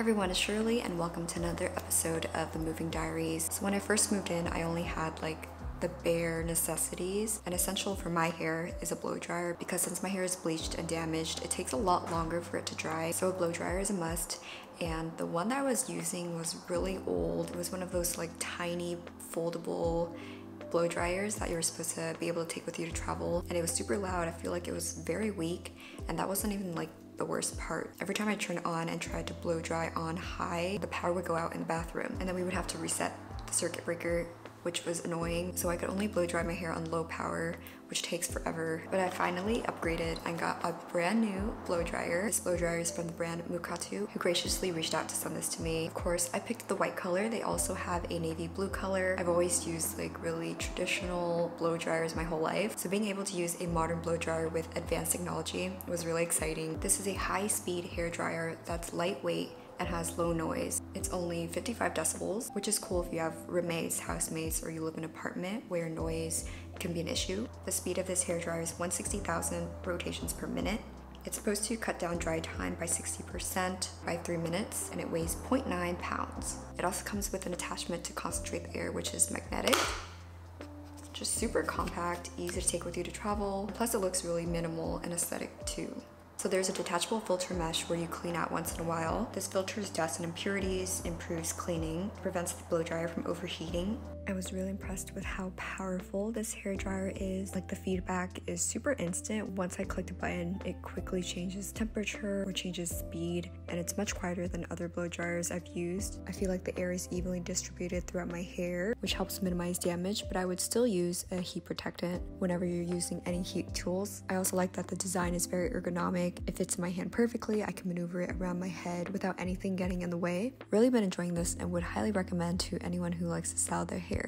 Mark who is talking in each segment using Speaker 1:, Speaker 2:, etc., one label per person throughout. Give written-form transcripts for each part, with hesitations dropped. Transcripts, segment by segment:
Speaker 1: Hi everyone, it's Shirley and welcome to another episode of the Moving Diaries. So when I first moved in, I only had like the bare necessities. An essential for my hair is a blow dryer because since my hair is bleached and damaged, it takes a lot longer for it to dry. So a blow dryer is a must. And the one that I was using was really old. It was one of those like tiny foldable blow dryers that you're supposed to be able to take with you to travel, and it was super loud. I feel like it was very weak, and that wasn't even like the worst part. Every time I turned it on and tried to blow dry on high, the power would go out in the bathroom, and then we would have to reset the circuit breaker, which was annoying. So I could only blow dry my hair on low power, which takes forever. But I finally upgraded and got a brand new blow dryer. This blow dryer is from the brand Mukatu, who graciously reached out to send this to me. Of course, I picked the white color. They also have a navy blue color. I've always used like really traditional blow dryers my whole life. So being able to use a modern blow dryer with advanced technology was really exciting. This is a high-speed hair dryer that's lightweight and has low noise. It's only 55 decibels, which is cool if you have roommates, housemates, or you live in an apartment where noise can be an issue. The speed of this hairdryer is 160,000 rotations per minute. It's supposed to cut down dry time by 60% by 3 minutes, and it weighs 0.9 pounds. It also comes with an attachment to concentrate the air, which is magnetic. Just super compact, easy to take with you to travel. Plus it looks really minimal and aesthetic too. So there's a detachable filter mesh where you clean out once in a while. This filters dust and impurities, improves cleaning, prevents the blow dryer from overheating. I was really impressed with how powerful this hair dryer is. Like the feedback is super instant. Once I click the button, it quickly changes temperature or changes speed, and it's much quieter than other blow dryers I've used. I feel like the air is evenly distributed throughout my hair, which helps minimize damage, but I would still use a heat protectant whenever you're using any heat tools. I also like that the design is very ergonomic. It fits in my hand perfectly. I can maneuver it around my head without anything getting in the way. Really been enjoying this and would highly recommend to anyone who likes to style their hair.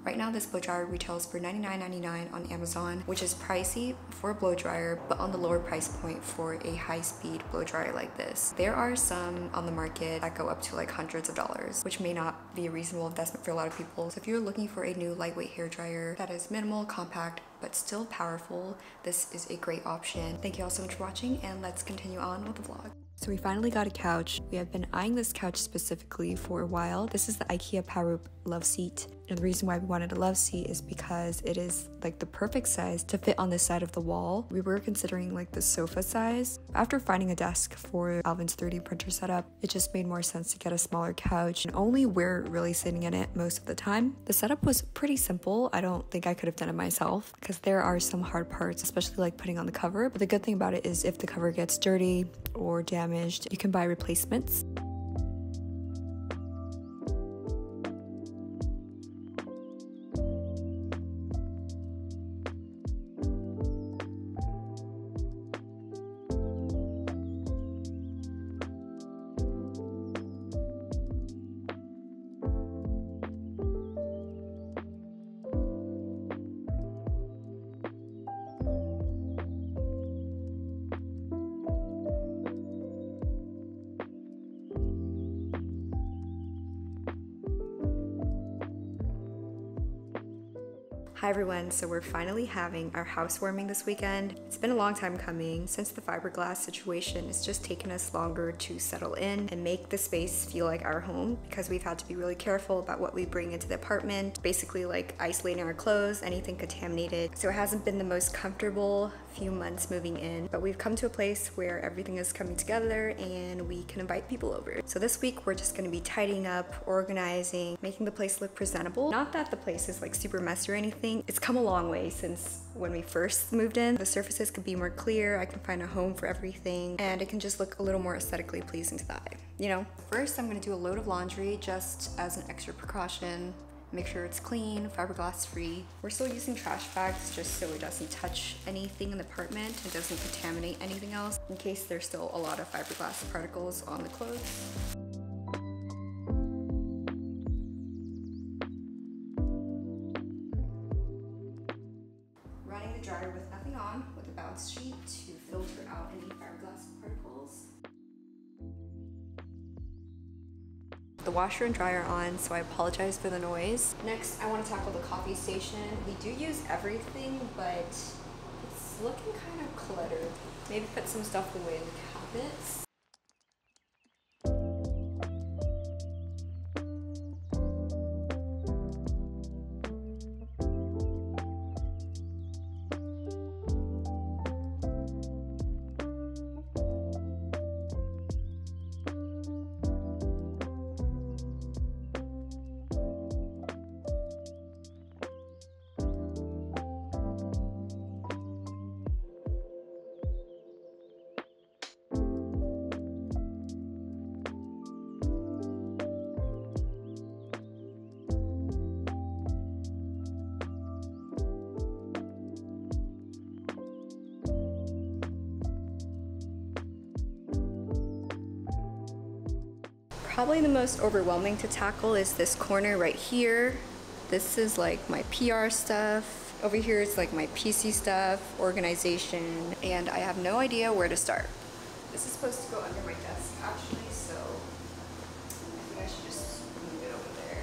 Speaker 1: Right now this blow dryer retails for $99.99 on Amazon, which is pricey for a blow dryer, but on the lower price point for a high-speed blow dryer like this. There are some on the market that go up to like hundreds of dollars, which may not be a reasonable investment for a lot of people. So if you're looking for a new lightweight hair dryer that is minimal, compact, but still powerful, this is a great option. Thank you all so much for watching, and let's continue on with the vlog. So we finally got a couch. We have been eyeing this couch specifically for a while. This is the IKEA Power Love Seat. And the reason why we wanted a love seat is because it is like the perfect size to fit on this side of the wall. We were considering like the sofa size. After finding a desk for Alvin's 3D printer setup, it just made more sense to get a smaller couch, and only we're really sitting in it most of the time. The setup was pretty simple. I don't think I could have done it myself because there are some hard parts, especially like putting on the cover. But the good thing about it is if the cover gets dirty or damaged, you can buy replacements. Hi everyone, so we're finally having our housewarming this weekend. It's been a long time coming. Since the fiberglass situation, it's just taken us longer to settle in and make the space feel like our home, because we've had to be really careful about what we bring into the apartment, basically like isolating our clothes, anything contaminated. So it hasn't been the most comfortable few months moving in, but we've come to a place where everything is coming together and we can invite people over. So this week we're just gonna be tidying up, organizing, making the place look presentable. Not that the place is like super messy or anything. It's come a long way since when we first moved in. The surfaces can be more clear, I can find a home for everything, and it can just look a little more aesthetically pleasing to the eye, you know? First, I'm gonna do a load of laundry just as an extra precaution. Make sure it's clean, fiberglass free. We're still using trash bags just so it doesn't touch anything in the apartment and doesn't contaminate anything else, in case there's still a lot of fiberglass particles on the clothes. Running the dryer with nothing on, with a bounce sheet to filter out any fiberglass particles. The washer and dryer on, so I apologize for the noise. Next, I want to tackle the coffee station. We do use everything, but it's looking kind of cluttered. Maybe put some stuff away in the cabinets. Probably the most overwhelming to tackle is this corner right here. This is like my PR stuff. Over here is like my PC stuff, organization, and I have no idea where to start. This is supposed to go under my desk actually, so I think I should just move it over there.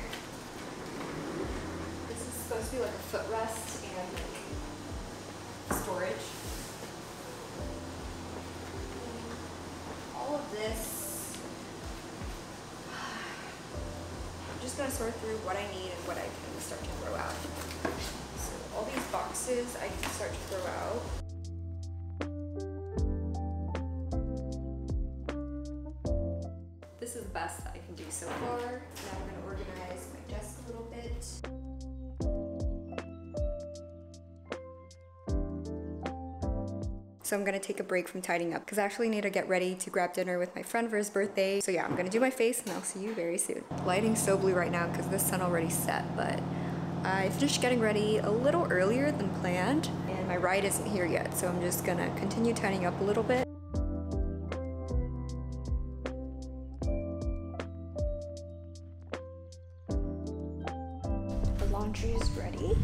Speaker 1: This is supposed to be like a footrest and like storage. All of this, I'm just gonna sort through what I need and what I can start to throw out. So all these boxes I can start to throw out. This is the best that I can do so far. Now I'm gonna organize my desk a little bit. So I'm gonna take a break from tidying up because I actually need to get ready to grab dinner with my friend for his birthday. So yeah, I'm gonna do my face and I'll see you very soon. Lighting's so blue right now because the sun already set, but I finished getting ready a little earlier than planned and my ride isn't here yet. So I'm just gonna continue tidying up a little bit. The laundry is ready.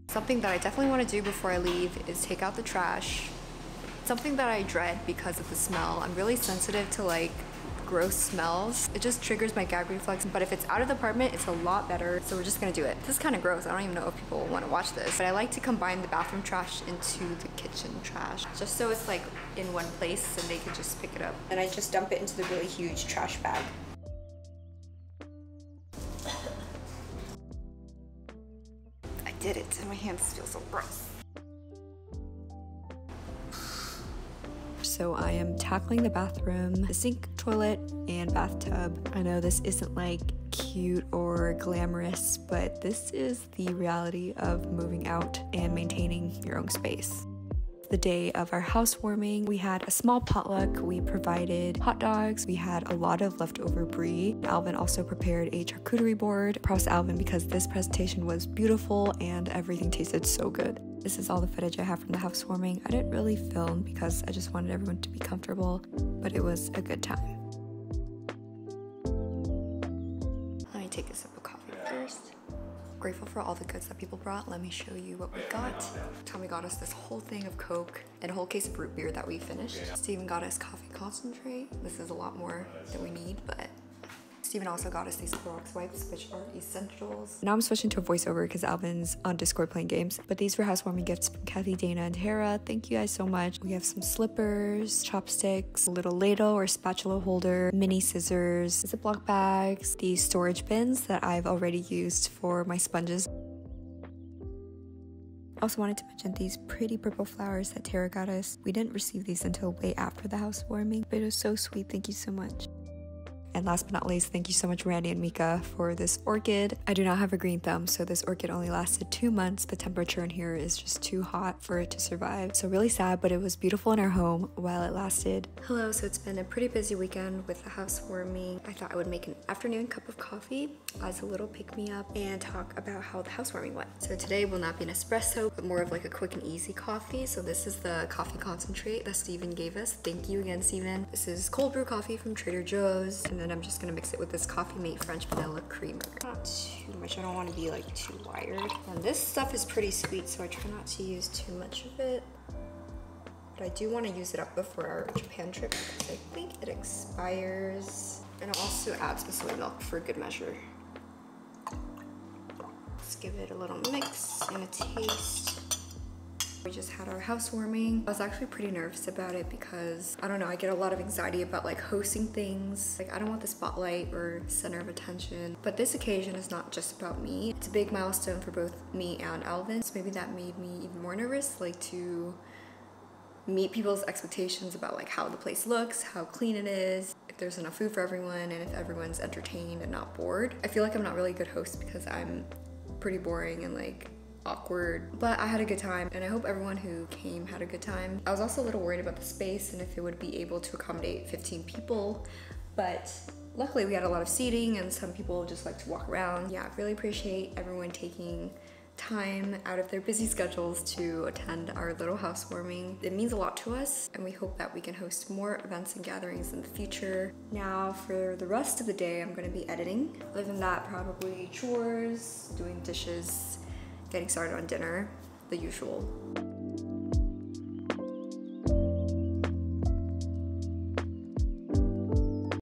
Speaker 1: Something that I definitely want to do before I leave is take out the trash. Something that I dread because of the smell. I'm really sensitive to like gross smells. It just triggers my gag reflex, but if it's out of the apartment, it's a lot better. So we're just gonna do it. This is kind of gross. I don't even know if people want to watch this, but I like to combine the bathroom trash into the kitchen trash, just so it's like in one place and they can just pick it up. And I just dump it into the really huge trash bag. I did it, and my hands feel so gross. So I am tackling the bathroom, the sink, toilet, and bathtub. I know this isn't like cute or glamorous, but this is the reality of moving out and maintaining your own space. The day of our housewarming, we had a small potluck. We provided hot dogs. We had a lot of leftover brie. Alvin also prepared a charcuterie board. Props to Alvin because this presentation was beautiful and everything tasted so good. This is all the footage I have from the housewarming. I didn't really film because I just wanted everyone to be comfortable, but it was a good time. Let me take a sip of coffee first. Grateful for all the goods that people brought. Let me show you what we got. Tommy got us this whole thing of Coke and a whole case of root beer that we finished. Steven got us coffee concentrate. This is a lot more than we need, but Steven also got us these Clorox wipes, which are essentials. Now I'm switching to a voiceover because Alvin's on Discord playing games. But these were housewarming gifts from Kathy, Dana, and Tara. Thank you guys so much. We have some slippers, chopsticks, a little ladle or spatula holder, mini scissors, Ziploc bags, these storage bins that I've already used for my sponges. Also wanted to mention these pretty purple flowers that Tara got us. We didn't receive these until way after the housewarming, but it was so sweet. Thank you so much. And last but not least, thank you so much Randy and Mika for this orchid. I do not have a green thumb, so this orchid only lasted 2 months. The temperature in here is just too hot for it to survive. So really sad, but it was beautiful in our home while it lasted. Hello, so it's been a pretty busy weekend with the housewarming. I thought I would make an afternoon cup of coffee as a little pick-me-up and talk about how the housewarming went. So today will not be an espresso, but more of like a quick and easy coffee. So this is the coffee concentrate that Steven gave us. Thank you again, Steven. This is cold brew coffee from Trader Joe's. And then I'm just gonna mix it with this Coffee Mate French vanilla creamer. Not too much, I don't want to be like too wired. And this stuff is pretty sweet, so I try not to use too much of it. But I do want to use it up before our Japan trip because I think it expires. And I'll also add some soy milk for good measure. Let's give it a little mix and a taste. We just had our housewarming. I was actually pretty nervous about it because, I don't know, I get a lot of anxiety about like hosting things. Like I don't want the spotlight or center of attention. But this occasion is not just about me. It's a big milestone for both me and Alvin. So maybe that made me even more nervous, like to meet people's expectations about like how the place looks, how clean it is, if there's enough food for everyone, and if everyone's entertained and not bored. I feel like I'm not really a good host because I'm pretty boring and like awkward, but I had a good time and I hope everyone who came had a good time. I was also a little worried about the space and if it would be able to accommodate 15 people, but luckily we had a lot of seating and some people just like to walk around. Yeah, I really appreciate everyone taking time out of their busy schedules to attend our little housewarming. It means a lot to us, and we hope that we can host more events and gatherings in the future. Now for the rest of the day, I'm gonna be editing. Other than that, probably chores, doing dishes, getting started on dinner, the usual.